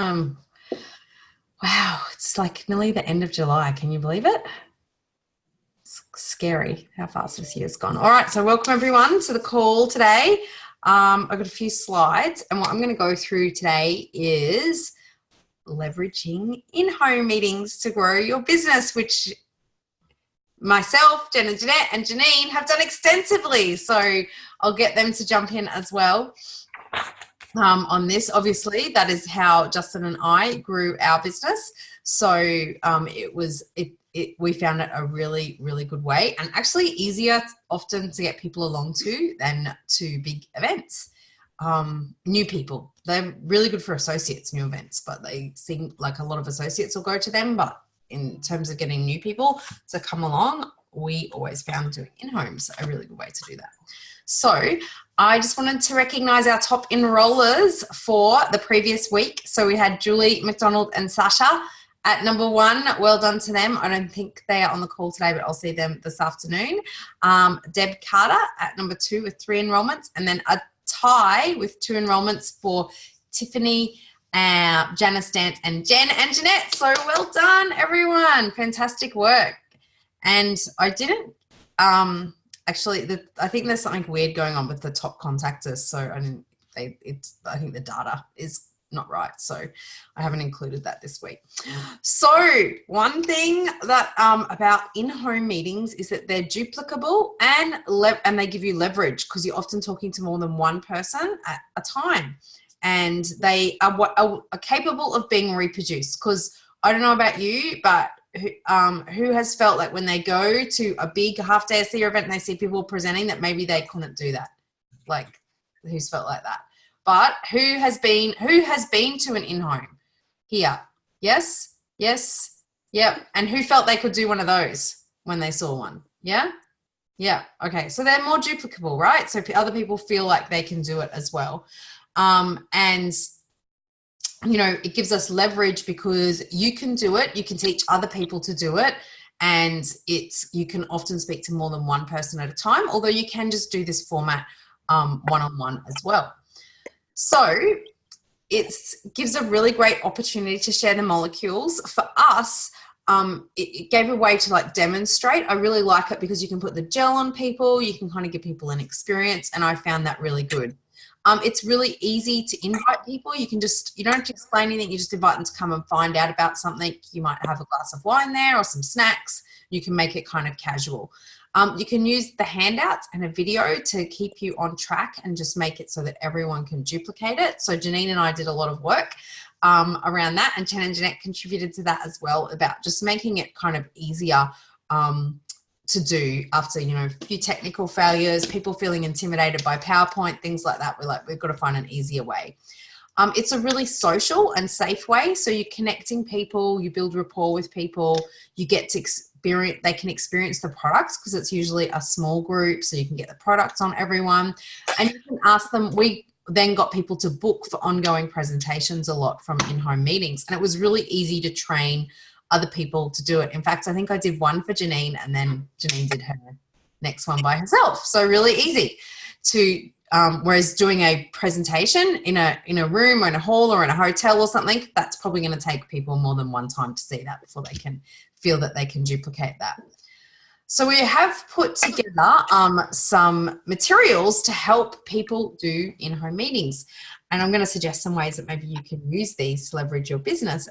Wow, it's like nearly the end of July. Can you believe it? It's scary how fast this year's gone. All right, so welcome everyone to the call today. I've got a few slides, and what I'm going to go through today is leveraging in-home meetings to grow your business, which myself, Jen and Jeanette and Janine have done extensively. So I'll get them to jump in as well on this. Obviously, that is how Justin and I grew our business. So we found it a really, really good way, and actually easier often to get people along to than to big events. New people, they're really good for associates, new events, but they seem like a lot of associates will go to them. But in terms of getting new people to come along, we always found doing in-homes a really good way to do that. So I just wanted to recognize our top enrollers for the previous week. So we had Julie, McDonald and Sasha at number 1. Well done to them. I don't think they are on the call today, but I'll see them this afternoon. Deb Carter at number 2 with 3 enrollments, and then a tie with 2 enrollments for Tiffany, Janice Dance and Jen and Jeanette. So well done everyone. Fantastic work. And I didn't actually, I think there's something weird going on with the top contactors. So I think the data is not right. So I haven't included that this week. So one thing that about in-home meetings is that they're duplicable and they give you leverage, because you're often talking to more than one person at a time, and they are capable of being reproduced. Because I don't know about you, but who has felt like when they go to a big half-day SEO event and they see people presenting that maybe they couldn't do that? Like, who's felt like that? But who has been to an in-home here? Yes, yes, yep. And who felt they could do one of those when they saw one? Yeah, yeah. Okay, so they're more duplicable, right? So other people feel like they can do it as well, and you know, it gives us leverage because you can do it, you can teach other people to do it, and you can often speak to more than one person at a time, although you can just do this format one-on-one as well. So it gives a really great opportunity to share the molecules. For us, it gave a way to like demonstrate. I really like it because you can put the gel on people, you can kind of give people an experience, and I found that really good. It's really easy to invite people. You don't have to explain anything. You just invite them to come and find out about something. You might have a glass of wine there or some snacks. You can make it kind of casual. You can use the handouts and a video to keep you on track and just make it so that everyone can duplicate it. So Janine and I did a lot of work around that, and Jen and Jeanette contributed to that as well, about just making it kind of easier to do after, you know, a few technical failures, people feeling intimidated by PowerPoint, things like that. We've got to find an easier way. It's a really social and safe way. So you're connecting people, you build rapport with people, you get to they can experience the products, because it's usually a small group, so you can get the products on everyone, and you can ask them. We then got people to book for ongoing presentations a lot from in-home meetings, and it was really easy to train other people to do it. In fact, I think I did one for Janine, and then Janine did her next one by herself. So really easy to, whereas doing a presentation in a room or in a hall or in a hotel or something, that's probably going to take people more than one time to see that before they can feel that they can duplicate that. So we have put together some materials to help people do in-home meetings. And I'm going to suggest some ways that maybe you can use these to leverage your business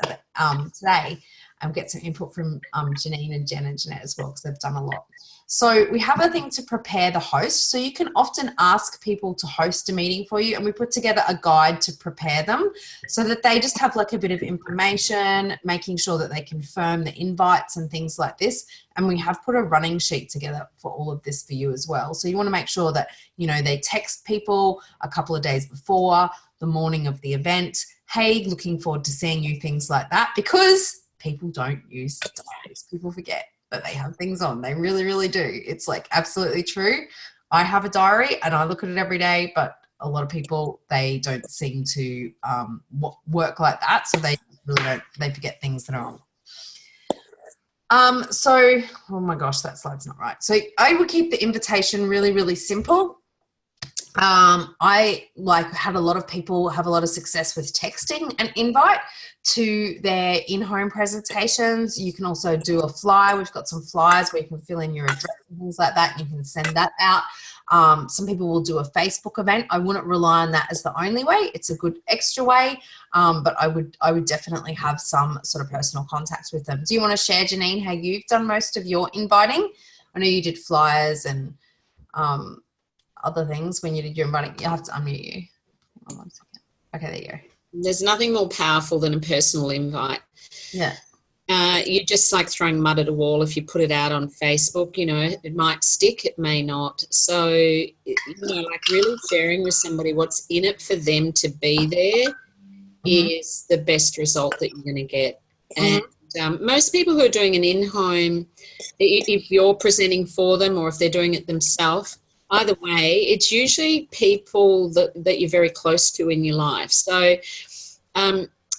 today. And get some input from Janine and Jen and Jeanette as well, because they've done a lot. So we have a thing to prepare the host. So you can often ask people to host a meeting for you, and we put together a guide to prepare them so that they just have like a bit of information, making sure that they confirm the invites and things like this. And we have put a running sheet together for all of this for you as well. So you want to make sure that, you know, they text people a couple of days before, the morning of the event, hey, looking forward to seeing you, things like that, because people don't use diaries. People forget that they have things on. They really, really do. It's like absolutely true. I have a diary and I look at it every day, but a lot of people, they don't seem to work like that. So they really don't, they forget things that are on. So, oh my gosh, that slide's not right. So I would keep the invitation really, really simple. I had a lot of people have a lot of success with texting an invite to their in-home presentations. You can also do a flyer. We've got some flyers where you can fill in your address and things like that. You can send that out. Some people will do a Facebook event. I wouldn't rely on that as the only way. It's a good extra way, but I would definitely have some sort of personal contacts with them. Do you want to share, Janine, how you've done most of your inviting? I know you did flyers and other things when you did your inviting. You have to unmute you. Hold on 1 second. Okay, there you go. There's nothing more powerful than a personal invite. Yeah. You're just like throwing mud at a wall. If you put it out on Facebook, it might stick, it may not. So, like really sharing with somebody what's in it for them to be there is the best result that you're going to get. And most people who are doing an in-home, if you're presenting for them or if they're doing it themselves, either way, it's usually people that you're very close to in your life. So,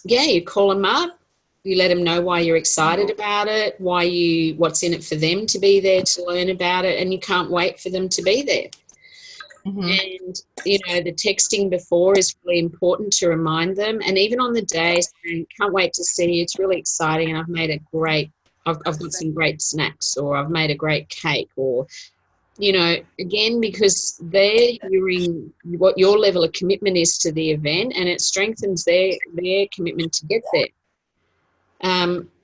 you call them up, you let them know why you're excited about it, what's in it for them to be there to learn about it, and you can't wait for them to be there. And, the texting before is really important to remind them. And even on the day, saying, can't wait to see you, it's really exciting, and I've got some great snacks, or I've made a great cake, or again, because they're hearing what your level of commitment is to the event, and it strengthens their commitment to get there.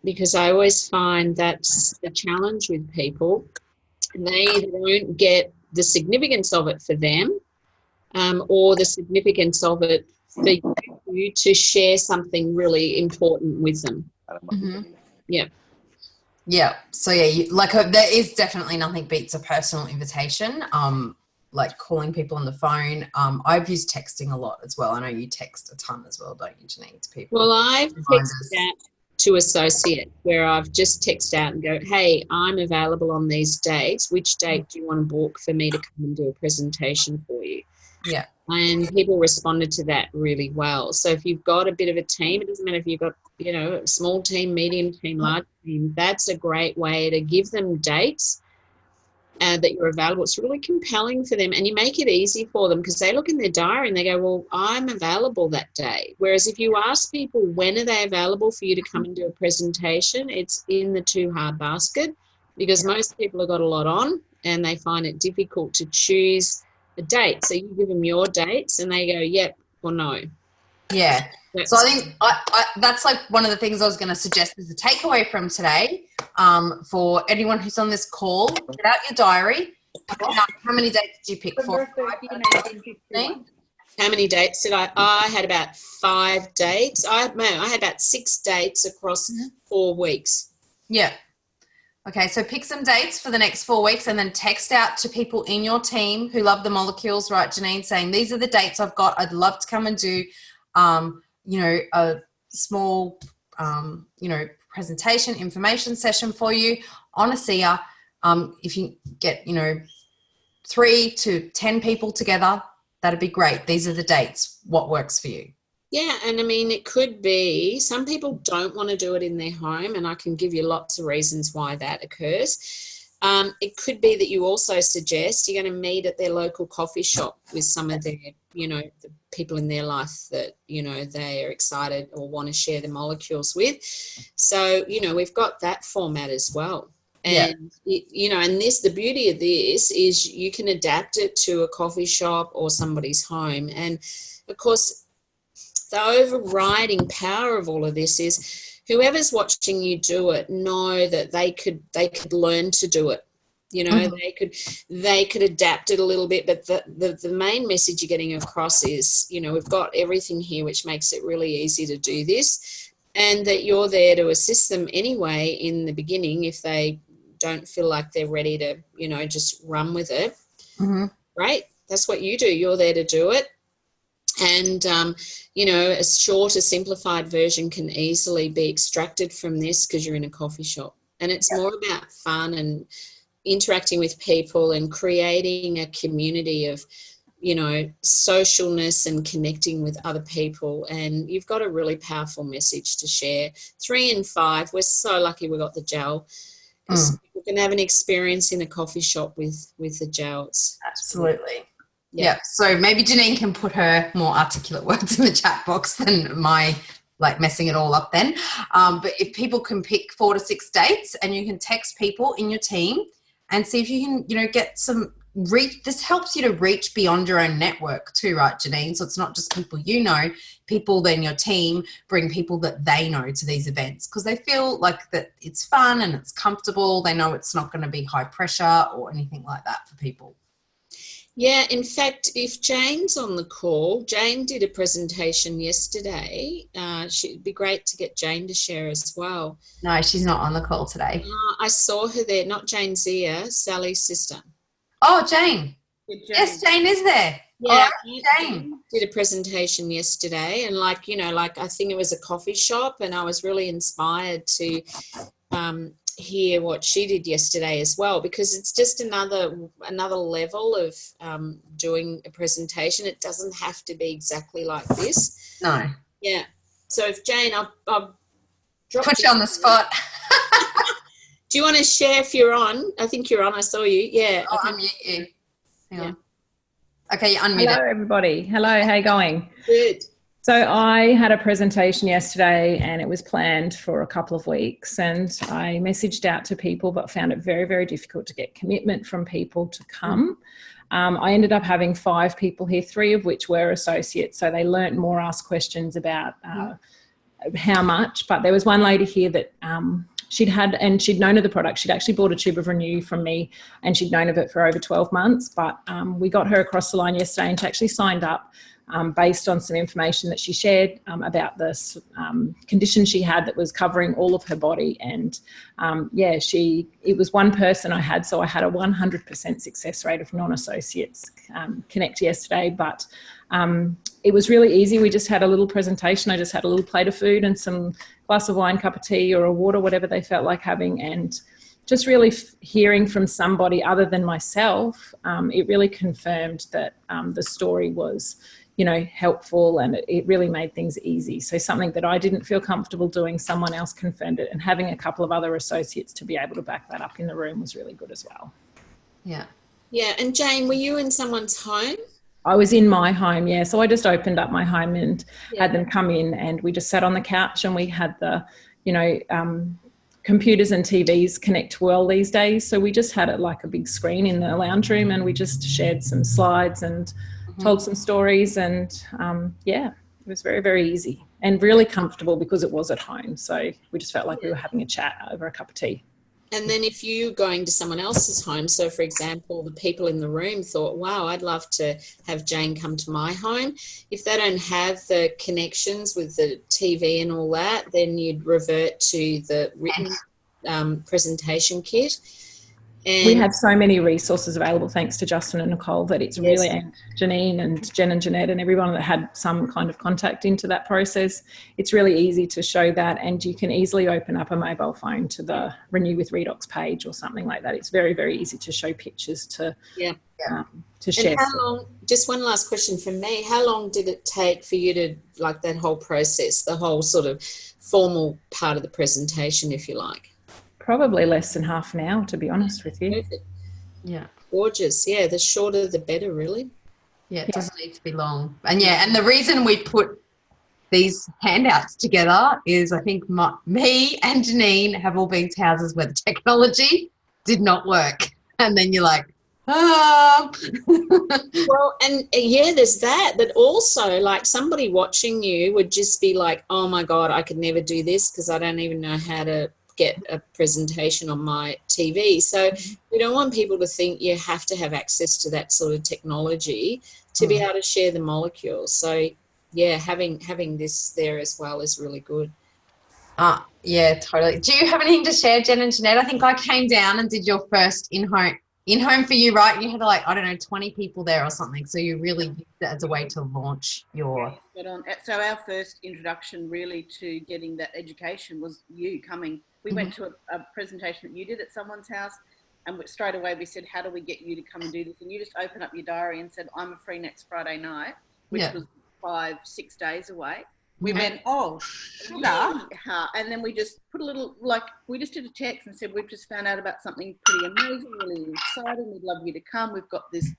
Because I always find that's the challenge with people. They don't get the significance of it for them, or the significance of it for you to share something really important with them. Yeah. Yeah. So there is definitely nothing beats a personal invitation. Like calling people on the phone. I've used texting a lot as well. I know you text a ton as well, don't you, Janine, to people? Well, I've texted out to associate where I've just texted out and go, hey, I'm available on these dates. Which date do you want to book for me to come and do a presentation for you? Yeah. And people responded to that really well. So if you've got a bit of a team, it doesn't matter if you've got, a small team, medium team, large team, that's a great way to give them dates that you're available. It's really compelling for them, and you make it easy for them because they look in their diary and they go, well, I'm available that day. Whereas if you ask people when are they available for you to come and do a presentation, it's in the too hard basket, because most people have got a lot on and they find it difficult to choose a date. So you give them your dates and they go, yep or no. Yeah. So I think that's like one of the things I was going to suggest as a takeaway from today, for anyone who's on this call. Get out your diary. How many dates did you pick? 4, 5, How many dates did I had about 5 dates. I had about 6 dates across 4 weeks. Yeah. Okay, so pick some dates for the next 4 weeks and then text out to people in your team who love the molecules, right, Janine, saying these are the dates I've got. I'd love to come and do, a small, presentation, information session for you on a SIA. If you get, 3 to 10 people together, that'd be great. These are the dates. What works for you? Yeah, and I mean, it could be some people don't want to do it in their home, and I can give you lots of reasons why that occurs. It could be that you also suggest you're going to meet at their local coffee shop with some of their, the people in their life that, they are excited or want to share the molecules with. So, we've got that format as well. And, the beauty of this is you can adapt it to a coffee shop or somebody's home. And, of course, the overriding power of all of this is whoever's watching you do it know that they could learn to do it. They could adapt it a little bit, but the main message you're getting across is, we've got everything here which makes it really easy to do this, and that you're there to assist them anyway in the beginning if they don't feel like they're ready to, just run with it. Right? That's what you do. You're there to do it. And, a short, a simplified version can easily be extracted from this because you're in a coffee shop. And it's more about fun and interacting with people and creating a community of, socialness and connecting with other people. And you've got a really powerful message to share. 3 and 5, we're so lucky we got the gel. We can have an experience in a coffee shop with the gels. Absolutely. Yeah. So maybe Janine can put her more articulate words in the chat box than my like messing it all up then. But if people can pick 4 to 6 dates and you can text people in your team and see if you can, you know, get some reach. This helps you to reach beyond your own network too, right, Janine? So it's not just people you know, people then your team bring people that they know to these events because they feel like that it's fun and it's comfortable. They know it's not going to be high pressure or anything like that for people. Yeah, in fact, if Jane's on the call, Jane did a presentation yesterday. It'd be great to get Jane to share as well. No, she's not on the call today. I saw her there, not Jane Zia, Sally's sister. Oh, Jane. Jane. Yes, Jane is there. Yeah, Jane did a presentation yesterday, and like, you know, like I think it was a coffee shop, and I was really inspired to hear what she did yesterday as well, because it's just another level of doing a presentation. It doesn't have to be exactly like this. No. Yeah. So if Jane, I've put you on the spot. Do you want to share if you're on? I think you're on. I saw you. Yeah. Oh, I'll unmute you. Hang on. Okay, you unmute. Hello, everybody. Hello, how you going? Good. So I had a presentation yesterday and it was planned for a couple of weeks, and I messaged out to people but found it very, very difficult to get commitment from people to come. I ended up having 5 people here, 3 of which were associates, so they learnt more, asked questions about how much, but there was one lady here that she'd known of the product. She'd actually bought a tube of Renew from me and she'd known of it for over 12 months, but we got her across the line yesterday and she actually signed up based on some information that she shared about this condition she had that was covering all of her body. And it was one person I had, so I had a 100% success rate of non-associates connect yesterday, but it was really easy. We just had a little presentation. I just had a little plate of food and some glass of wine, cup of tea or a water, whatever they felt like having, and just really hearing from somebody other than myself, it really confirmed that the story was, you know, helpful, and it really made things easy. So something that I didn't feel comfortable doing, someone else confirmed it, and having a couple of other associates to be able to back that up in the room was really good as well. Yeah. Yeah. And Jane, were you in someone's home? I was in my home, yeah. So I just opened up my home and had them come in, and we just sat on the couch and we had the, you know, computers and TVs connect well these days. So we just had it like a big screen in the lounge room, and we just shared some slides and told some stories, and it was very, very easy and really comfortable because it was at home. So we just felt like we were having a chat over a cup of tea. And then if you're going to someone else's home, so for example, the people in the room thought, wow, I'd love to have Jane come to my home. If they don't have the connections with the TV and all that, then you'd revert to the written presentation kit. And we have so many resources available thanks to Justin and Nicole that it's really, and Janine and Jen and Jeanette and everyone that had some kind of contact into that process, it's really easy to show that, and you can easily open up a mobile phone to the Renew with Redox page or something like that. It's very, very easy to show pictures to share. And how long, just one last question from me, how long did it take for you to, like, that whole process, the whole sort of formal part of the presentation, if you like? Probably less than half an hour, to be honest with you. Perfect. Yeah. Gorgeous. Yeah, the shorter the better, really. Yeah, it doesn't need to be long. And and the reason we put these handouts together is I think me and Janine have all been to houses where the technology did not work. And then you're like, Well, and there's that. But also, like, somebody watching you would just be like, oh my God, I could never do this because I don't even know how to get a presentation on my TV. So we don't want people to think you have to have access to that sort of technology to be able to share the molecules. So having this there as well is really good. Yeah, totally. Do you have anything to share, Jen and Jeanette? I think I came down and did your first in-home for you, right? You had like, I don't know, 20 people there or something. So you really used it as a way to launch your... So our first introduction really to getting that education was you coming. We went to a presentation that you did at someone's house, and straight away we said, how do we get you to come and do this? And you just opened up your diary and said, I'm free next Friday night, which was 5-6 days away. We went, sugar. And then we just put a little, we just did a text and said, we've just found out about something pretty amazing, really exciting. We'd love you to come. We've got this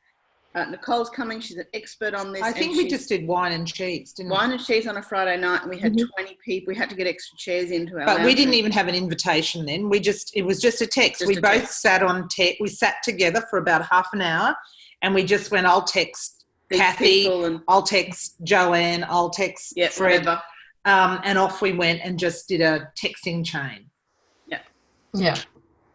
Nicole's coming. She's an expert on this. I think we just did wine and cheese, didn't we? Wine and cheese on a Friday night, and we had 20 people. We had to get extra chairs into our But we lounge didn't room. even have an invitation then. It was just a text. Just we a both text. sat on we sat together for about half an hour, and we just went, I'll text These Kathy, people and I'll text Joanne, I'll text Fred. whatever. And off we went and just did a texting chain. Yeah.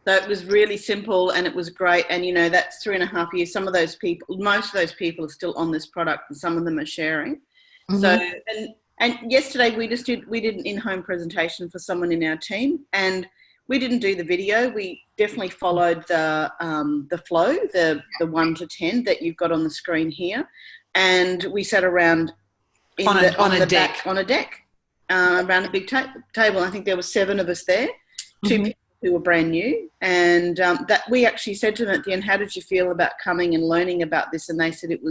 So it was really simple and it was great. And, you know, that's 3.5 years. Some of those people, most of those people are still on this product and some of them are sharing. Mhm. So, and yesterday we did an in-home presentation for someone in our team, and we didn't do the video. We definitely followed the flow, the 1 to 10 that you've got on the screen here. And we sat around On a deck around a big table. I think there were 7 of us there, 2 people who were brand new, and that we actually said to them at the end, how did you feel about coming and learning about this? And they said it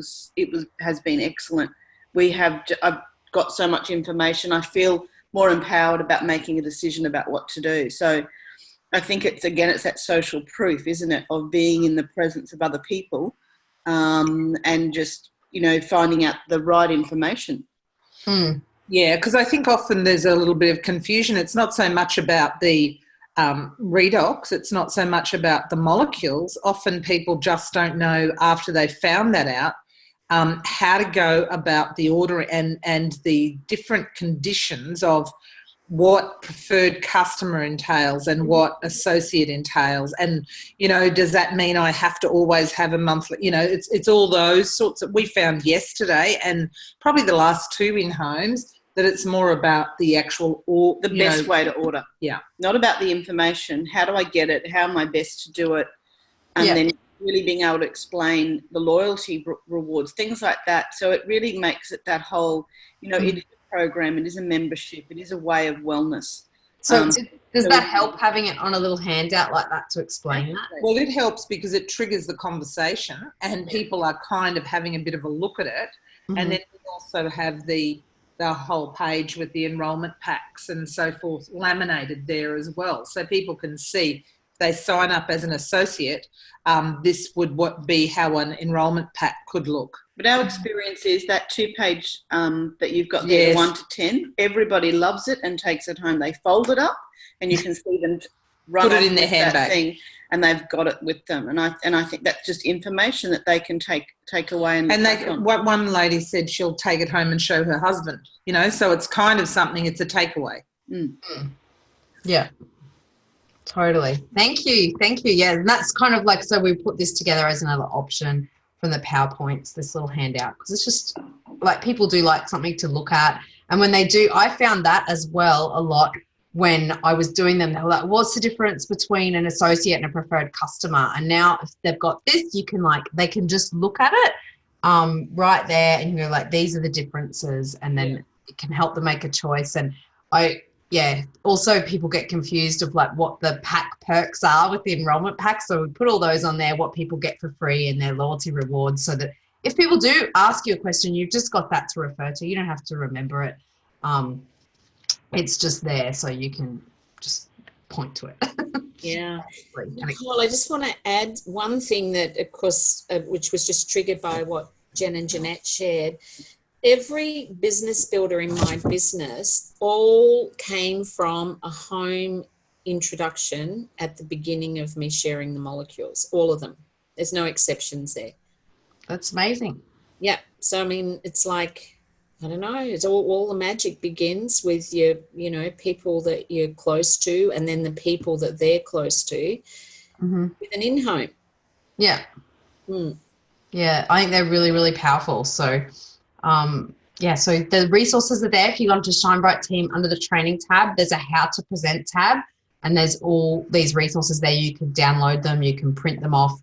has been excellent. I've got so much information. I feel more empowered about making a decision about what to do. So I think it's that social proof, isn't it, of being in the presence of other people, and just, you know, finding out the right information. Yeah, because I think often there's a little bit of confusion. It's not so much about the redox, it's not so much about the molecules. Often people just don't know, after they've found that out, how to go about the order and the different conditions of what preferred customer entails and what associate entails. And, you know, does that mean I have to always have a monthly, you know, it's all those sorts that we found yesterday and probably the last 2 in homes, that it's more about the actual best way to order. Yeah. Not about the information. How do I get it? How am I best to do it? And then really being able to explain the loyalty rewards, things like that. So it really makes it that whole, you know, it is a program, it is a membership, it is a way of wellness. So does that help, having it on a little handout like that to explain that? Well, it helps because it triggers the conversation and people are kind of having a bit of a look at it. And then we also have the whole page with the enrolment packs and so forth laminated there as well. So people can see, if they sign up as an associate, this would be how an enrolment pack could look. But our experience is that 2-page that you've got there, 1 to 10, everybody loves it and takes it home. They fold it up and you can see them put it in their handbag thing, and they've got it with them. And I think that's just information that they can take away. And what one lady said, she'll take it home and show her husband, you know, so it's kind of something, it's a takeaway. Yeah, totally. Thank you. Yeah, and that's kind of like, so we put this together as another option from the PowerPoints, this little handout, because it's just like people do like something to look at. And when they do, I found that as well a lot when I was doing them. They were like, what's the difference between an associate and a preferred customer? And now if they've got this, you can they can just look at it right there and you're like, these are the differences, and then it can help them make a choice. And also people get confused of like what the pack perks are with the enrollment pack. So we put all those on there, what people get for free and their loyalty rewards, so that if people do ask you a question, you've just got that to refer to. You don't have to remember it. It's just there so you can just point to it. Yeah. Nicole, I just want to add one thing that, of course, which was just triggered by what Jen and Jeanette shared. Every business builder in my business all came from a home introduction at the beginning of me sharing the molecules, all of them. There's no exceptions there. That's amazing. Yeah. So, I mean, it's like, I don't know, it's all the magic begins with your, you know, people that you're close to, and then the people that they're close to with an in-home. Yeah. Yeah, I think they're really, really powerful. So, so the resources are there. If you go to Shine Bright Team under the training tab, there's a how to present tab, and there's all these resources there. You can download them, you can print them off.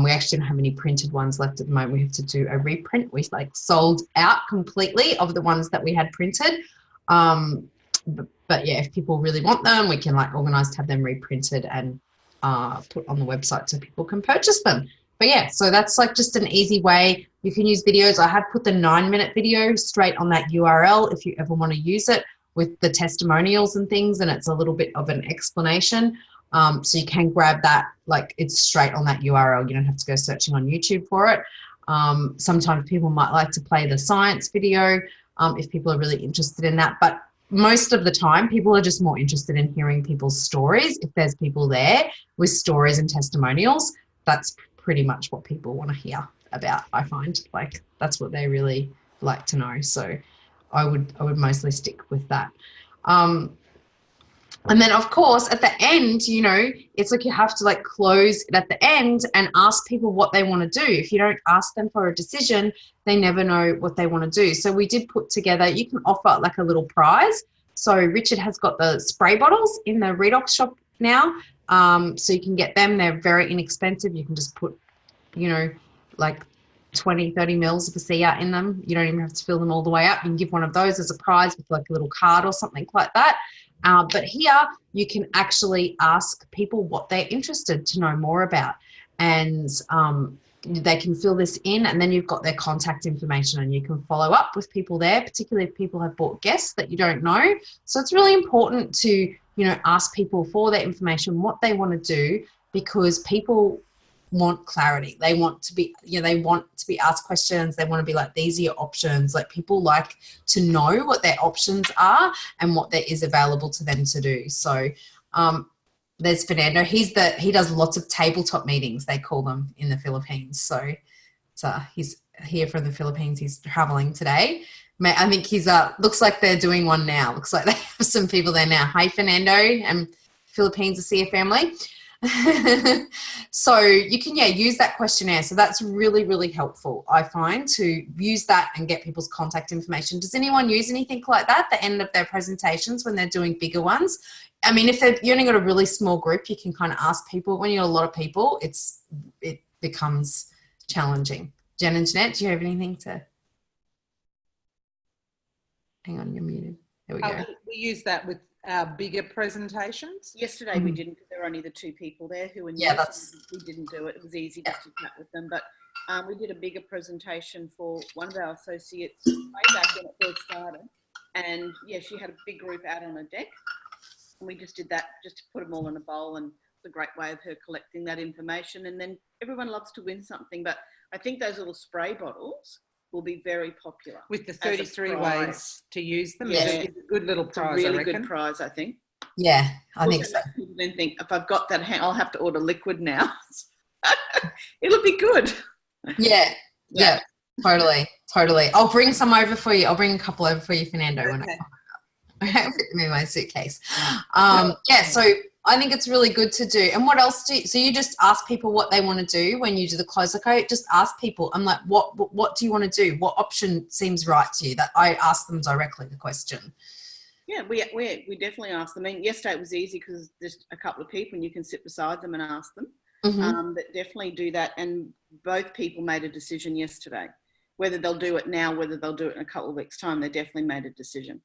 We actually don't have any printed ones left at the moment. We have to do a reprint. We sold out completely of the ones that we had printed. But yeah, if people really want them, we can organise to have them reprinted and put on the website so people can purchase them. But yeah, so that's just an easy way. You can use videos. I have put the 9-minute video straight on that URL if you ever want to use it with the testimonials and things, and it's a little bit of an explanation. So you can grab that, it's straight on that URL. You don't have to go searching on YouTube for it. Sometimes people might like to play the science video if people are really interested in that. But most of the time, people are just more interested in hearing people's stories. If there's people there with stories and testimonials, that's pretty much what people want to hear about. I find like that's what they really like to know. So I would mostly stick with that. And then, of course, at the end, you know, it's like you have to like close it at the end and ask people what they want to do. If you don't ask them for a decision, they never know what they want to do. So we did put together, you can offer like a little prize. So Richard has got the spray bottles in the Redox shop now. So you can get them. They're very inexpensive. You can just put, you know, like 20, 30 mils of ASEA in them. You don't even have to fill them all the way up. You can give one of those as a prize with like a little card or something like that. But here you can actually ask people what they're interested to know more about, and they can fill this in, and then you've got their contact information and you can follow up with people there, particularly if people have bought guests that you don't know. So it's really important to, you know, ask people for their information, what they want to do, because people want clarity. They want to be, you know, they want to be asked questions. They want to be like, these are your options. Like people like to know what their options are and what there is available to them to do. So there's Fernando. He does lots of tabletop meetings, they call them in the Philippines. So he's here from the Philippines. He's traveling today. I think he's looks like they're doing one now. Looks like they have some people there now. Hi, Fernando, and Philippines ASEA family. So you can use that questionnaire. So that's really, really helpful, I find, to use that and get people's contact information. Does anyone use anything like that at the end of their presentations when they're doing bigger ones? I mean, if you only got a really small group, you can kind of ask people. When you got a lot of people, it becomes challenging. Jen and Jeanette, do you have anything to? Hang on, you're muted. There we go. We use that with our bigger presentations. Yesterday we didn't, because there were only the two people there who were new. We didn't do it. It was easy just to chat with them. But we did a bigger presentation for one of our associates way back when it first started. And yeah, she had a big group out on a deck. And we just did that just to put them all in a bowl, and it's a great way of her collecting that information. And then everyone loves to win something. But I think those little spray bottles will be very popular. With the 33 ways to use them. Yeah. It's a good little prize, it's a really I reckon. good prize, I think. Yeah, I think so. People then think, if I've got that, I'll have to order liquid now. It'll be good. Yeah, totally. I'll bring some over for you. I'll bring a couple over for you, Fernando, when I come. I have them in my suitcase. So I think it's really good to do. And what else so you just ask people what they want to do when you do the close? Okay, just ask people. I'm like, what do you want to do? What option seems right to you? That I ask them directly the question. Yeah, we definitely ask them. I mean, yesterday it was easy because there's a couple of people and you can sit beside them and ask them. But definitely do that. And both people made a decision yesterday. Whether they'll do it now, whether they'll do it in a couple of weeks' time, they definitely made a decision.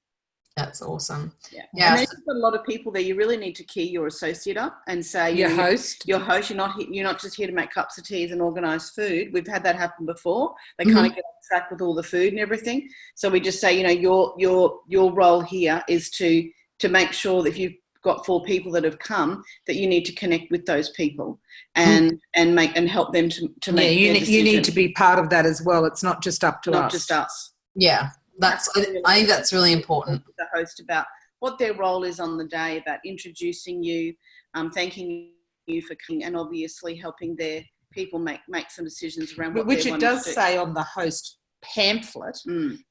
That's awesome. Yeah. And there's a lot of people there. You really need to key your associate up and say, your host. You're not just here to make cups of teas and organise food. We've had that happen before. They kind of get on track with all the food and everything. So we just say, your role here is to make sure that if you've got 4 people that have come, that you need to connect with those people and help them to make their decision. You need to be part of that as well. It's not just up to us. Not just us. Yeah. I think that's really important. The host about what their role is on the day, about introducing you, thanking you for coming, and obviously helping their people make some decisions around what which it does say on the host pamphlet,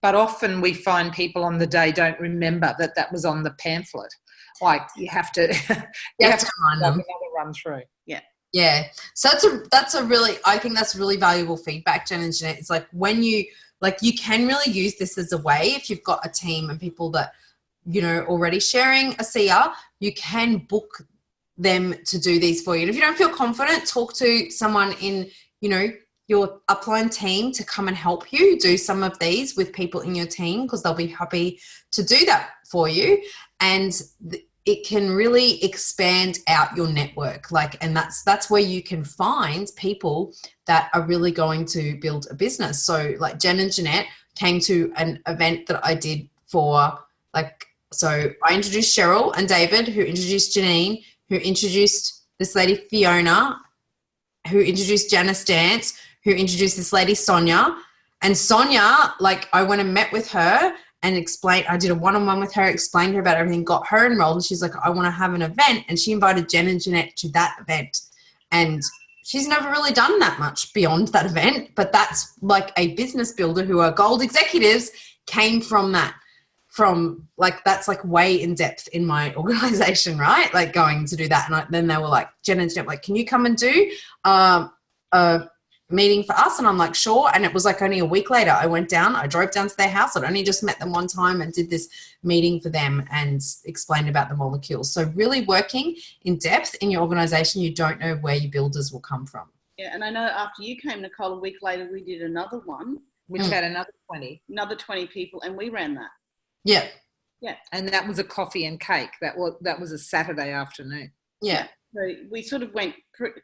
but often we find people on the day don't remember that was on the pamphlet. Like you have to remind them. Another run through. Yeah. So I think that's really valuable feedback, Jen and Jeanette. It's like when you can really use this as a way, if you've got a team and people that, already sharing ASEA, you can book them to do these for you. And if you don't feel confident, talk to someone in, your upline team to come and help you do some of these with people in your team, because they'll be happy to do that for you. And it can really expand out your network. And that's where you can find people that are really going to build a business. So like Jen and Jeanette came to an event that I did for so I introduced Cheryl and David, who introduced Janine, who introduced this lady Fiona, who introduced Janice Dance, who introduced this lady, Sonia. And Sonia, like, I went and met with her and explained, I did a one-on-one with her, explained to her about everything, got her enrolled, and she's like, I want to have an event. And she invited Jen and Jeanette to that event. And she's never really done that much beyond that event, but that's like a business builder who are gold executives came from that. From like, that's like way in depth in my organization, right? Like going to do that. And then they were like, Jen and Jeanette, like, can you come and do a meeting for us? And I'm like, sure. And it was like only a week later, I went down, I drove down to their house. I'd only just met them one time and did this meeting for them and explained about the molecules. So really working in depth in your organization, you don't know where your builders will come from. Yeah, and I know after you came, Nicole, a week later, we did another one. Which had another 20. Another 20 people, and we ran that. Yeah. Yeah. And that was a coffee and cake. That was a Saturday afternoon. Yeah. So we sort of went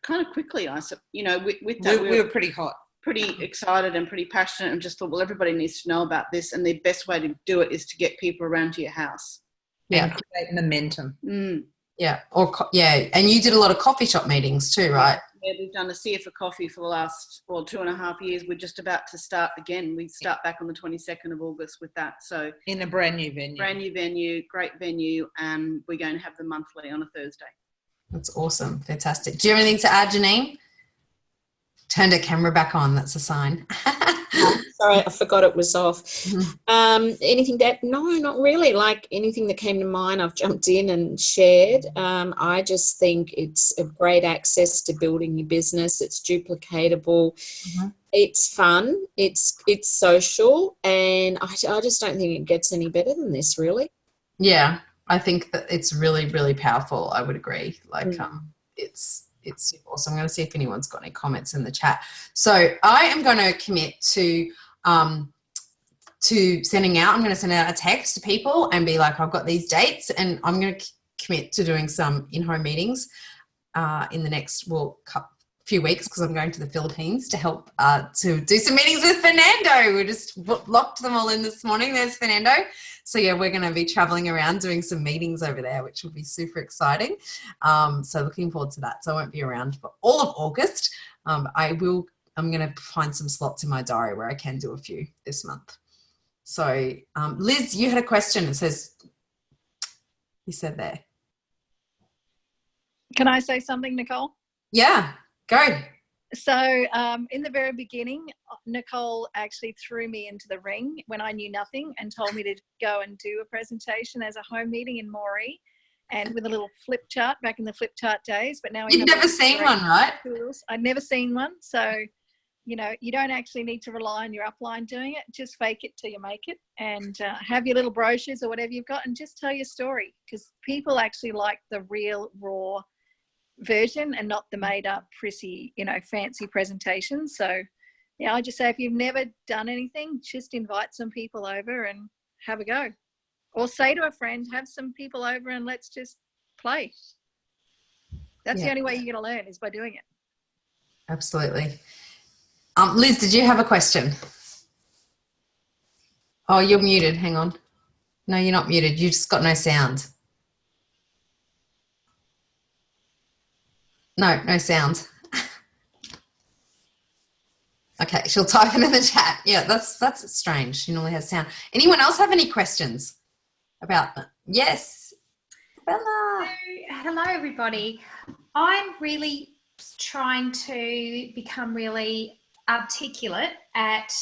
kind of quickly, with that. We were pretty hot. Pretty excited and pretty passionate, and just thought, well, everybody needs to know about this, and the best way to do it is to get people around to your house. Yeah. And create momentum. Yeah. And you did a lot of coffee shop meetings too, right? Yeah, we've done a Sea for Coffee for the last 2.5 years. We're just about to start again. We start back on the 22nd of August with that. So in a brand new venue. Great venue, and we're going to have them monthly on a Thursday. That's awesome. Fantastic. Do you have anything to add, Janine? Turned her camera back on. That's a sign. Sorry, I forgot it was off. Anything that? No, not really. Like anything that came to mind, I've jumped in and shared. I just think it's a great access to building your business. It's duplicatable. It's fun. It's social, and I just don't think it gets any better than this, really. Yeah, I think that it's really, really powerful. I would agree. Like, it's super awesome. I'm going to see if anyone's got any comments in the chat. So I am going to commit to sending out. I'm going to send out a text to people and be like, I've got these dates, and I'm going to commit to doing some in-home meetings in the next few weeks, because I'm going to the Philippines to help to do some meetings with Fernando. We just locked them all in this morning. There's Fernando. So yeah, we're going to be traveling around doing some meetings over there, which will be super exciting. So looking forward to that. So I won't be around for all of August. I'm going to find some slots in my diary where I can do a few this month. So Liz, you had a question. It says, you said there. Can I say something, Nicole? Yeah, go. So in the very beginning, Nicole actually threw me into the ring when I knew nothing and told me to go and do a presentation as a home meeting in Moree, and with a little flip chart back in the flip chart days. But now you've never seen one, right? Tools. I'd never seen one. So, you don't actually need to rely on your upline doing it. Just fake it till you make it, and have your little brochures or whatever you've got, and just tell your story, because people actually like the real, raw version and not the made up prissy, fancy presentation. So yeah, I just say, if you've never done anything, just invite some people over and have a go, or say to a friend, have some people over and let's just play. That's the only way you're going to learn, is by doing it. Absolutely. Liz, did you have a question? Oh, you're muted. Hang on. No, you're not muted. You just got no sound. No sound. Okay, she'll type it in the chat. Yeah, that's strange. She normally has sound. Anyone else have any questions about that? Yes, Bella. Hello, everybody. I'm really trying to become really articulate at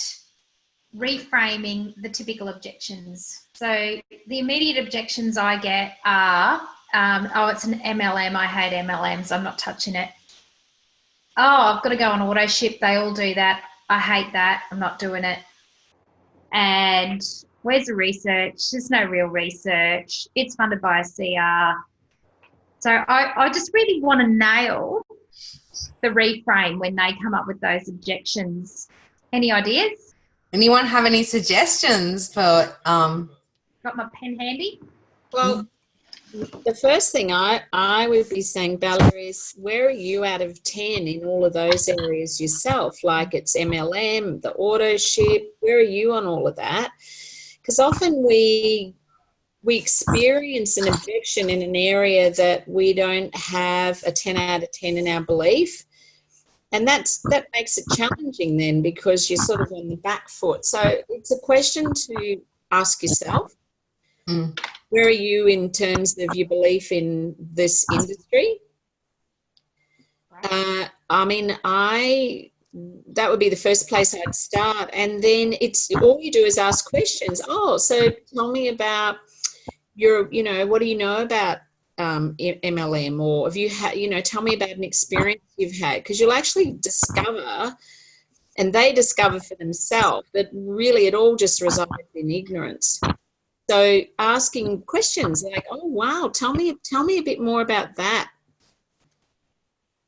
reframing the typical objections. So the immediate objections I get are, it's an MLM. I hate MLMs. I'm not touching it. Oh, I've got to go on auto ship. They all do that. I hate that. I'm not doing it. And where's the research? There's no real research. It's funded by a CR. So I just really want to nail the reframe when they come up with those objections. Any ideas? Anyone have any suggestions for Got my pen handy? Well, the first thing I would be saying, Bella, is where are you out of 10 in all of those areas yourself? Like it's MLM, the auto ship, where are you on all of that? Because often we experience an objection in an area that we don't have a 10 out of 10 in our belief. And that makes it challenging then, because you're sort of on the back foot. So it's a question to ask yourself. Where are you in terms of your belief in this industry? I mean, that would be the first place I'd start. And then it's all you do is ask questions. Oh, so tell me about what do you know about MLM, or have you had, tell me about an experience you've had, because you'll actually discover, and they discover for themselves, that really it all just resides in ignorance. So asking questions like, oh, wow, tell me a bit more about that.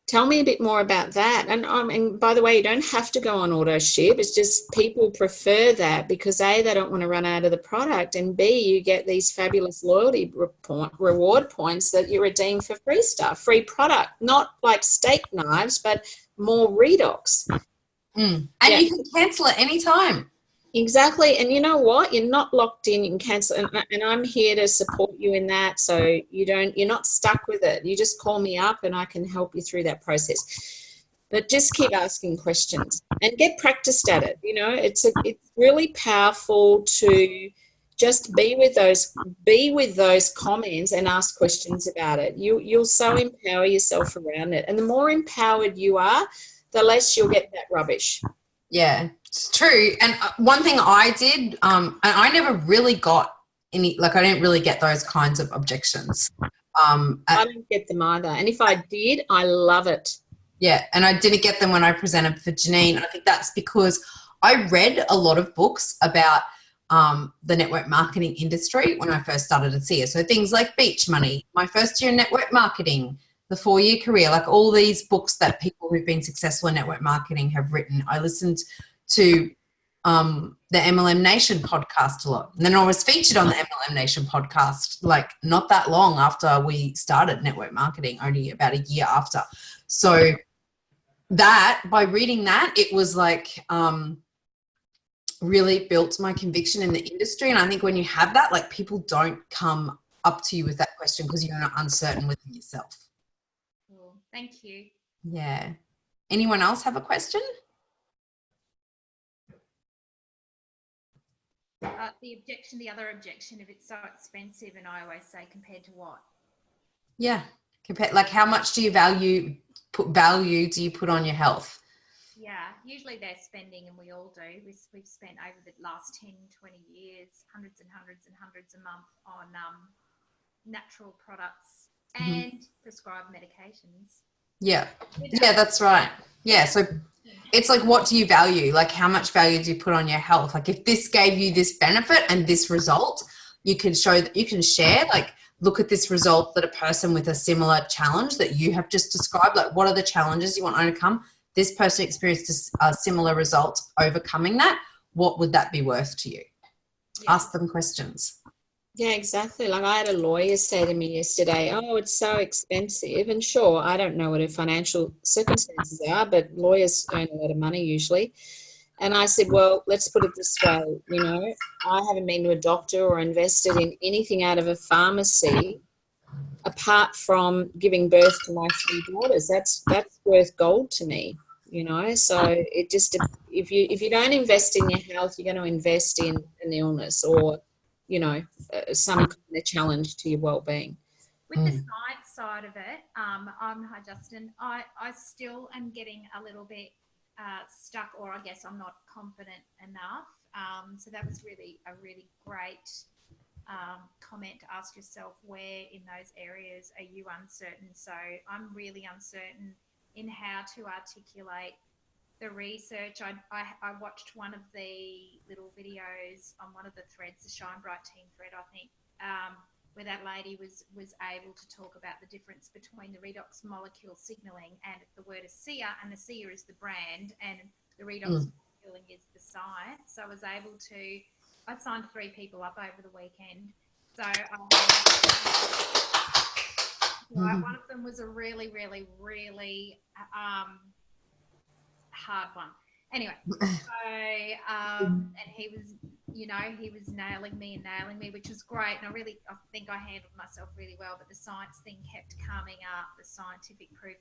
Tell me a bit more about that. And by the way, you don't have to go on auto ship. It's just people prefer that because A, they don't want to run out of the product, and B, you get these fabulous loyalty reward points that you redeem for free stuff, free product, not like steak knives, but more redox. And you can cancel at any time. Exactly. And you know what? You're not locked in. You can cancel. And I'm here to support you in that. So you're not stuck with it. You just call me up and I can help you through that process. But just keep asking questions and get practiced at it. It's really powerful to just be with those comments and ask questions about it. You'll so empower yourself around it. And the more empowered you are, the less you'll get that rubbish. Yeah, it's true. And one thing I did, and I never really got any, I didn't really get those kinds of objections. I don't get them either. And if I did, I love it. Yeah, and I didn't get them when I presented for Janine. I think that's because I read a lot of books about the network marketing industry when I first started at SEA. So things like Beach Money, My First Year in Network Marketing, The 4-Year Career, all these books that people who've been successful in network marketing have written. I listened to the MLM Nation podcast a lot. And then I was featured on the MLM Nation podcast, not that long after we started network marketing, only about a year after. So by reading that, it was really built my conviction in the industry. And I think when you have that, people don't come up to you with that question because you're not uncertain within yourself. Cool. Thank you. Yeah. Anyone else have a question? The other objection, if it's so expensive, and I always say, compared to what? Yeah. How much do you put on your health? Yeah, usually they're spending, and we all do. We've spent over the last 10, 20 years, hundreds and hundreds and hundreds a month on natural products and prescribed medications. Yeah. Yeah, that's right. Yeah. So it's what do you value? How much value do you put on your health? If this gave you this benefit and this result, you can share, look at this result that a person with a similar challenge that you have just described, what are the challenges you want to overcome? This person experienced a similar result overcoming that. What would that be worth to you? Yeah. Ask them questions. Yeah, exactly. I had a lawyer say to me yesterday, oh, it's so expensive. And sure, I don't know what her financial circumstances are, but lawyers earn a lot of money usually. And I said, well, let's put it this way. I haven't been to a doctor or invested in anything out of a pharmacy apart from giving birth to my 3 daughters. That's worth gold to me. So it just, if you don't invest in your health, you're going to invest in an illness or some kind of challenge to your well-being. With the science side of it, hi Justin, I still am getting a little bit stuck, or I guess I'm not confident enough. So that was really a really great comment to ask yourself, where in those areas are you uncertain? So I'm really uncertain in how to articulate the research. I watched one of the little videos on one of the threads, the Shine Bright Team thread, I think, where that lady was able to talk about the difference between the redox molecule signaling and the word ASEA, and ASEA is the brand and the redox molecule is the science. So I was able to, I signed 3 people up over the weekend. So one of them was a really, really, really hard one. Anyway, so and he was nailing me, which was great. And I think I handled myself really well. But the science thing kept coming up, the scientific proof.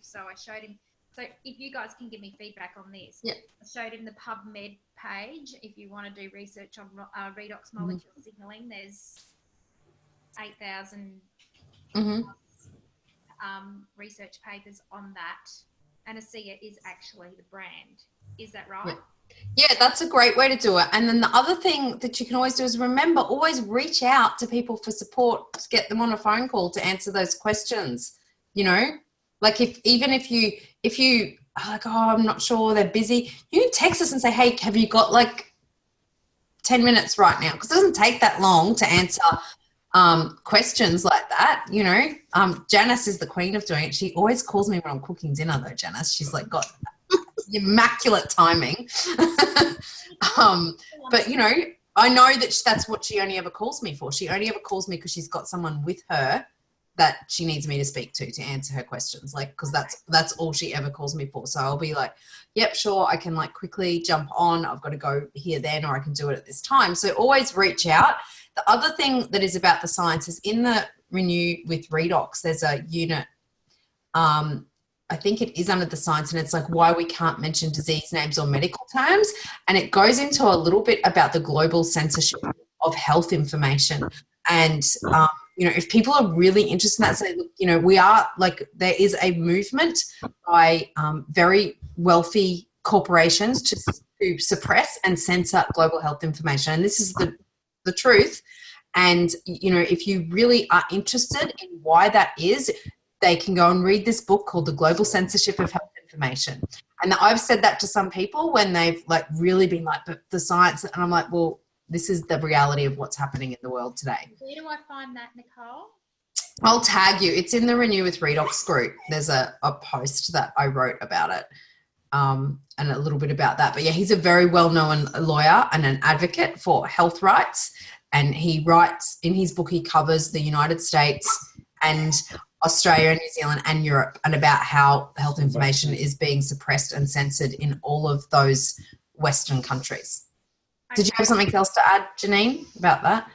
So I showed him So if you guys can give me feedback on this, Yeah. I showed him the PubMed page. If you want to do research on redox molecule signaling, there's 8,000 research papers on that. And ASEA is actually the brand. Is that right? Yeah, that's a great way to do it. And then the other thing that you can always do is remember, always reach out to people for support, to get them on a phone call to answer those questions. You know, like if you are like, oh, I'm not sure, they're busy, you text us and say, hey, have you got like 10 minutes right now? Because it doesn't take that long to answer questions like that, you know. Janice is the queen of doing it. She always calls me when I'm cooking dinner though, Janice. She's like got immaculate timing. But you know, I know that that's what she only ever calls me for. She only ever calls me because she's got someone with her that she needs me to speak to answer her questions, like, because that's all she ever calls me for. So I'll be like, yep, sure, I can like quickly jump on, I've got to go here then, or I can do it at this time. So always reach out. The other thing that is about the science is in the Renew with Redox, there's a unit, I think it is under the science, and it's like why we can't mention disease names or medical terms. And it goes into a little bit about the global censorship of health information. And, you know, if people are really interested in that, say, look, you know, we are like, there is a movement by very wealthy corporations to suppress and censor global health information. And this is the truth. And, you know, if you really are interested in why that is, they can go and read this book called The Global Censorship of Health Information. And I've said that to some people when they've like really been like, but the science, and I'm like, well, this is the reality of what's happening in the world today. Where do I find that, Nicole? I'll tag you. It's in the Renew with Redox group. There's a post that I wrote about it, and a little bit about that. But yeah, he's a very well-known lawyer and an advocate for health rights. And he writes in his book, he covers the United States and Australia, New Zealand and Europe, and about how health information is being suppressed and censored in all of those Western countries. Okay. Did you have something else to add, Janine, about that?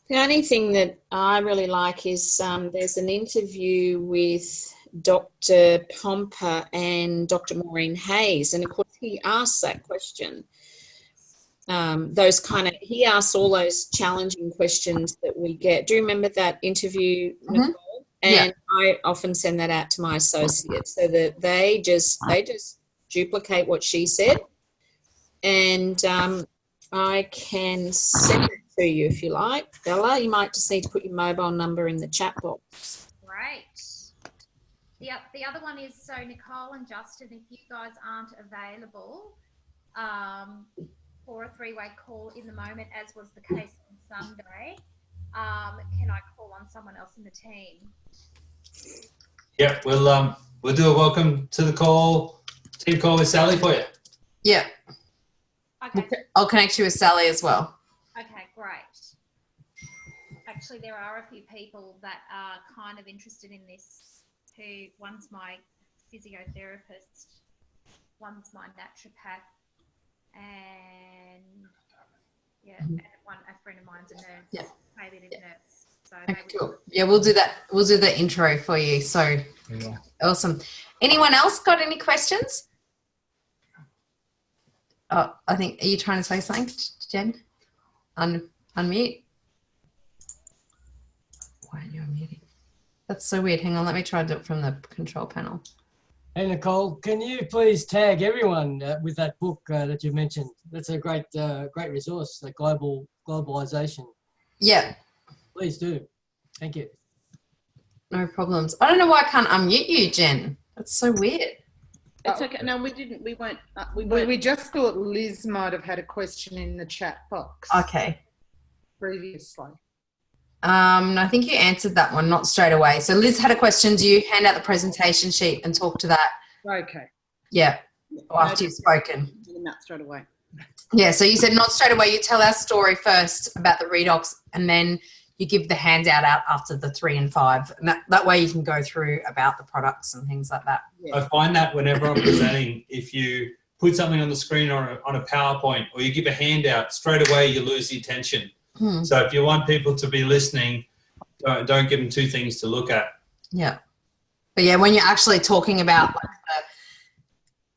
The only thing that I really like is there's an interview with Dr. Pomper and Dr. Maureen Hayes, and of course he asks that question. He asks all those challenging questions that we get. Do you remember that interview, Nicole? And I often send that out to my associates so that they just duplicate what she said. And I can send it to you if you like. Bella, you might just need to put your mobile number in the chat box. Great. The other one is, so Nicole and Justin, if you guys aren't available, for a three-way call in the moment, as was the case on Sunday, can I call on someone else in the team? Yeah, we'll do a welcome to the team call with Sally for you. Yeah. Okay. I'll connect you with Sally as well. Okay, great. Actually, there are a few people that are kind of interested in this, who one's my physiotherapist, one's my naturopath, and and a friend of mine's a nurse. Yeah. Palliative nurse. So okay, cool. Yeah, we'll do that. We'll do the intro for you. So awesome. Anyone else got any questions? Oh, I think, are you trying to say something, Jen? Unmute. Why are you unmuting? That's so weird. Hang on, let me try to do it from the control panel. Hey, Nicole, can you please tag everyone with that book that you mentioned? That's a great resource, the globalization. Yeah. Please do. Thank you. No problems. I don't know why I can't unmute you, Jen. That's so weird. It's okay. No, we didn't. We weren't. We just thought Liz might have had a question in the chat box. Okay. Previously. I think you answered that one, not straight away. So Liz had a question. Do you hand out the presentation sheet and talk to that? Okay. Yeah. Or after you've spoken. That straight away. Yeah. So you said not straight away. You tell our story first about the redox, and then you give the handout out after the 3 and 5. And that way you can go through about the products and things like that. Yeah. I find that whenever I'm presenting, if you put something on the screen or on a PowerPoint, or you give a handout, straight away you lose the attention. So if you want people to be listening, don't give them 2 things to look at. Yeah. But yeah, when you're actually talking about like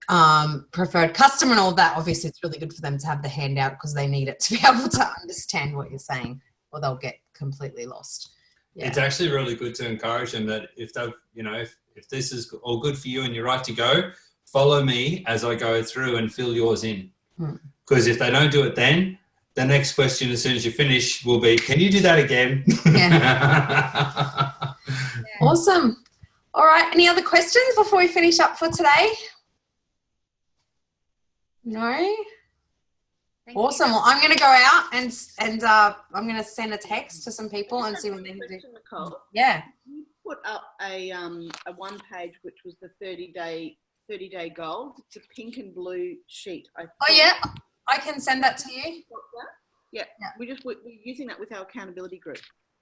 the preferred customer and all that, obviously it's really good for them to have the handout because they need it to be able to understand what you're saying, or they'll get completely lost. Yeah. It's actually really good to encourage them that if they've, if this is all good for you and you're right to go, follow me as I go through and fill yours in. Because if they don't do it then, the next question as soon as you finish will be, can you do that again? Yeah. Awesome. All right. Any other questions before we finish up for today? No? Awesome. Well, I'm going to go out and I'm going to send a text to some people and see what they can do. Nicole, Yeah. you put up a one page which was the 30-day goals. It's a pink and blue sheet. Oh yeah, I can send that to you. Yeah. We're using that with our accountability group.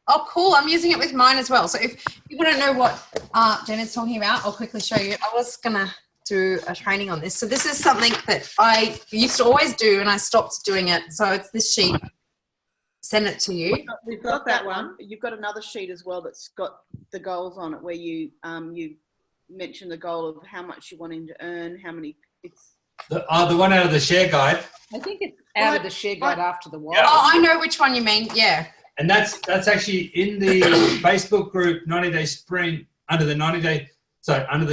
Oh, cool. I'm using it with mine as well. So if you want to know what Jen is talking about, I'll quickly show you. I was going to do a training on this. So this is something that I used to always do and I stopped doing it. So it's this sheet. Send it to you. We've got that one. You've got another sheet as well that's got the goals on it where you mention the goal of how much you're wanting to earn, how many The one out of the share guide. I think it's out of the share guide after the while. Oh, I know which one you mean. Yeah. And that's actually in the Facebook group 90-day sprint under the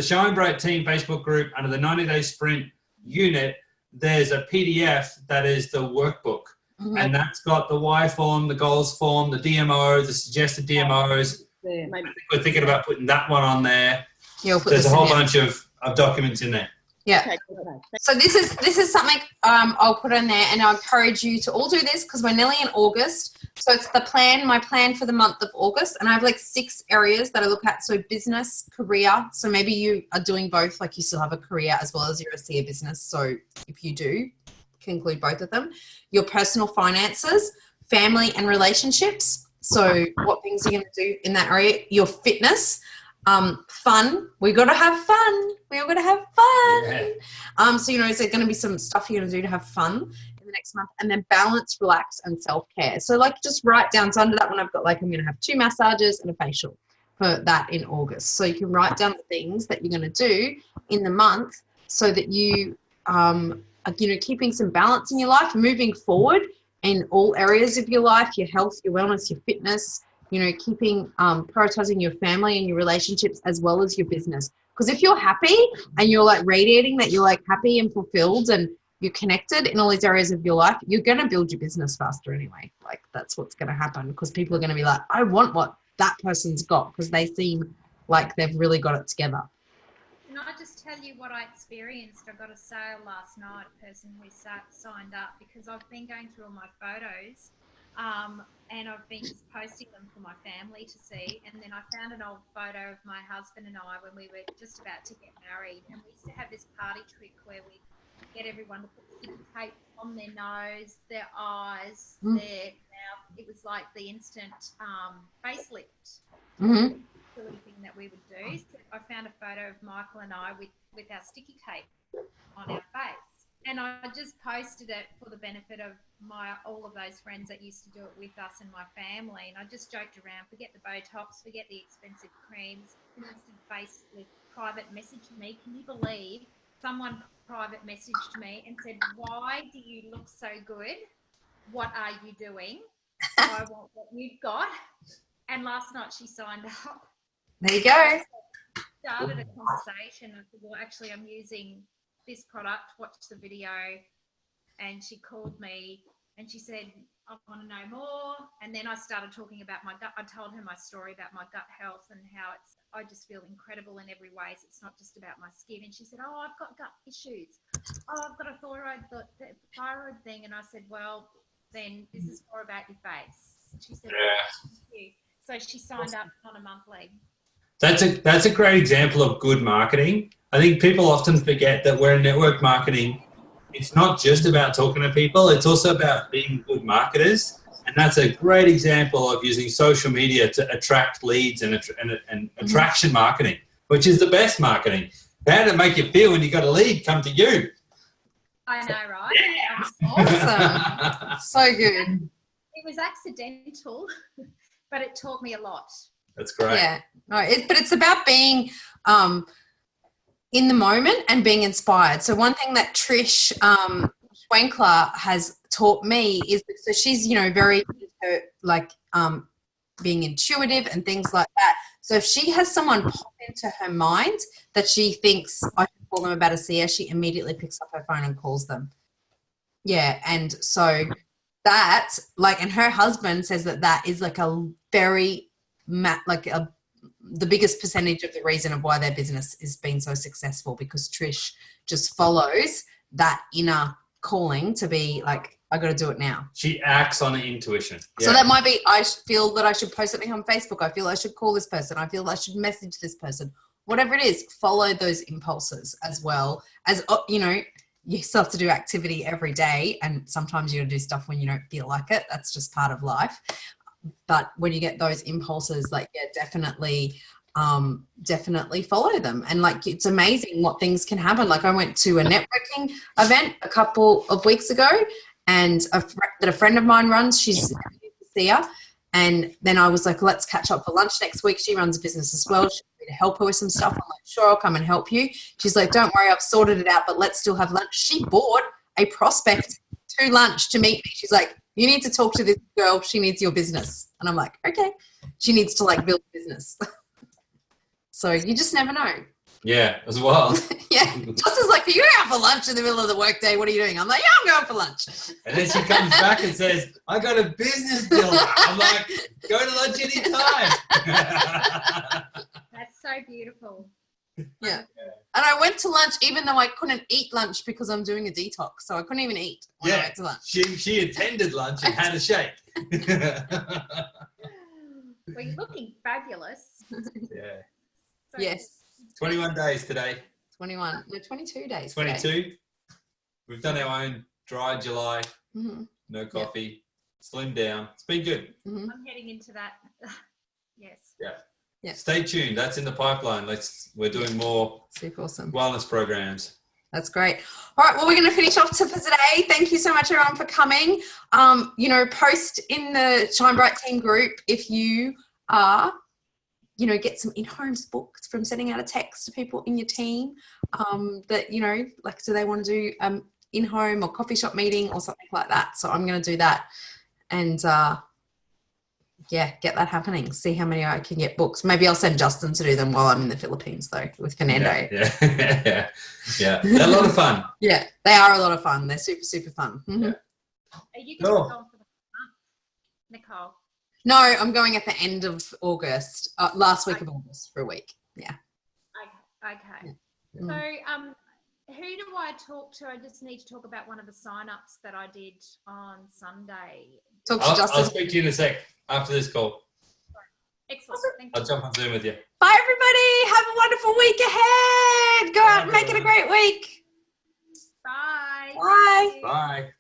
Show and Break Team Facebook group under the 90-day sprint unit. There's a PDF that is the workbook. Mm-hmm. And that's got the why form, the goals form, the DMO, the suggested DMOs. I think we're thinking about putting that one on there. Yeah, there's a whole bunch of documents in there. Yeah. Okay. So this is something I'll put in there, and I'll encourage you to all do this because we're nearly in August. So it's my plan for the month of August, and I have like 6 areas that I look at. So business, career. So maybe you are doing both, like you still have a career as well as you're a CEO business. So if you do, you can include both of them. Your personal finances, family and relationships. So what things you're going to do in that area. Your fitness. Fun. We got to have fun. We're going to have fun. Yeah. So, is there going to be some stuff you're going to do to have fun in the next month? And then balance, relax, and self-care. So, just write down. So, under that one, I've got I'm going to have 2 massages and a facial for that in August. So, you can write down the things that you're going to do in the month so that you, are, keeping some balance in your life, moving forward in all areas of your life, your health, your wellness, your fitness, keeping, prioritizing your family and your relationships as well as your business. Because if you're happy and you're radiating that you're happy and fulfilled and you're connected in all these areas of your life, you're going to build your business faster anyway. That's what's going to happen because people are going to be like, I want what that person's got because they seem like they've really got it together. Can I just tell you what I experienced? I got a sale last night, a person who signed up because I've been going through all my photos. And I've been posting them for my family to see. And then I found an old photo of my husband and I when we were just about to get married. And we used to have this party trick where we get everyone to put sticky tape on their nose, their eyes, their mouth. It was like the instant facelift thing that we would do. So I found a photo of Michael and I with our sticky tape on our face. And I just posted it for the benefit of all of those friends that used to do it with us and my family. And I just joked around, forget the Botox, forget the expensive creams, instant facelift, private messaged me. Can you believe someone private messaged me and said, why do you look so good? What are you doing? I want what you've got. And last night she signed up. There you go. Started a conversation. I said, well, actually, I'm using this product, watched the video, and she called me and she said, I want to know more. And then I started talking about my gut. I told her my story about my gut health and how I just feel incredible in every way. So it's not just about my skin. And she said, oh, I've got gut issues. Oh, I've got a thyroid thing. And I said, well, then this is more about your face. She said, thank you. So she signed up on a monthly. That's a great example of good marketing. I think people often forget that we're in network marketing. It's not just about talking to people. It's also about being good marketers. And that's a great example of using social media to attract leads and attraction marketing, which is the best marketing. How did it make you feel when you got a lead come to you? I know, right? Awesome. So good. It was accidental, but it taught me a lot. That's great. Yeah. No, but it's about being in the moment and being inspired. So one thing that Trish Schwenkler has taught me is that, so she's, you know, very like being intuitive and things like that. So if she has someone pop into her mind that she thinks I should call them about a seer, she immediately picks up her phone and calls them. Yeah, and so that, like, and her husband says that is like a very the biggest percentage of the reason of why their business is being so successful, because Trish just follows that inner calling to be like, I got to do it now. She acts on intuition. Yeah. So that might be, I feel that I should post something on Facebook. I feel I should call this person. I feel I should message this person. Whatever it is, follow those impulses as well as, you know, you still have to do activity every day, and sometimes you got to do stuff when you don't feel like it. That's just part of life. But when you get those impulses, like, yeah, definitely follow them. And like, it's amazing what things can happen. Like, I went to a networking event a couple of weeks ago, and that a friend of mine runs. She's a seer. And then I was like, let's catch up for lunch next week. She runs a business as well. She asked me to help her with some stuff. I'm like, sure, I'll come and help you. She's like, don't worry, I've sorted it out, but let's still have lunch. She bought a prospect to lunch to meet me. She's like, you need to talk to this girl. She needs your business. And I'm like, okay. She needs to like build a business. So you just never know. Yeah, as well. Yeah. Justin's like, are you out for lunch in the middle of the workday? What are you doing? I'm like, yeah, I'm going for lunch. And then she comes back and says, I got a business deal. I'm like, go to lunch anytime. That's so beautiful. Yeah. And I went to lunch even though I couldn't eat lunch because I'm doing a detox. So I couldn't even eat when I went to lunch. She attended lunch and had a shake. Well, you're looking fabulous. Yeah. So Yes. 21 days today. 21. No, 22 days. 22. Today. We've done our own dry July. Mm-hmm. No coffee. Slim down. It's been good. Mm-hmm. I'm heading into that. Yes. Yeah. Yeah. Stay tuned. That's in the pipeline. We're doing more Super awesome. wellness programs. That's great. All right, well, we're going to finish off for today. Thank you so much, everyone, for coming. You know, post in the Shine Bright Team group if you are, you know, get some in-homes booked from sending out a text to people in your team that, you know, like, do they want to do in-home or coffee shop meeting or something like that. So I'm going to do that and, yeah, get that happening. See how many I can get booked. Maybe I'll send Justin to do them while I'm in the Philippines, though, with Fernando. Yeah. They're a lot of fun. Yeah, they are a lot of fun. They're super, super fun. Mm-hmm. Yeah. Are you going to go on for the month, Nicole? No, I'm going at the end of August, last week of August for a week. Yeah. Okay. Yeah. So, who do I talk to? I just need to talk about one of the sign-ups that I did on Sunday. Talk to Justin. I'll speak to you in a sec after this call. Excellent. Thank you. I'll jump on Zoom with you. Bye, everybody. Have a wonderful week ahead. Go out and make it a great week. Bye. Bye. Bye.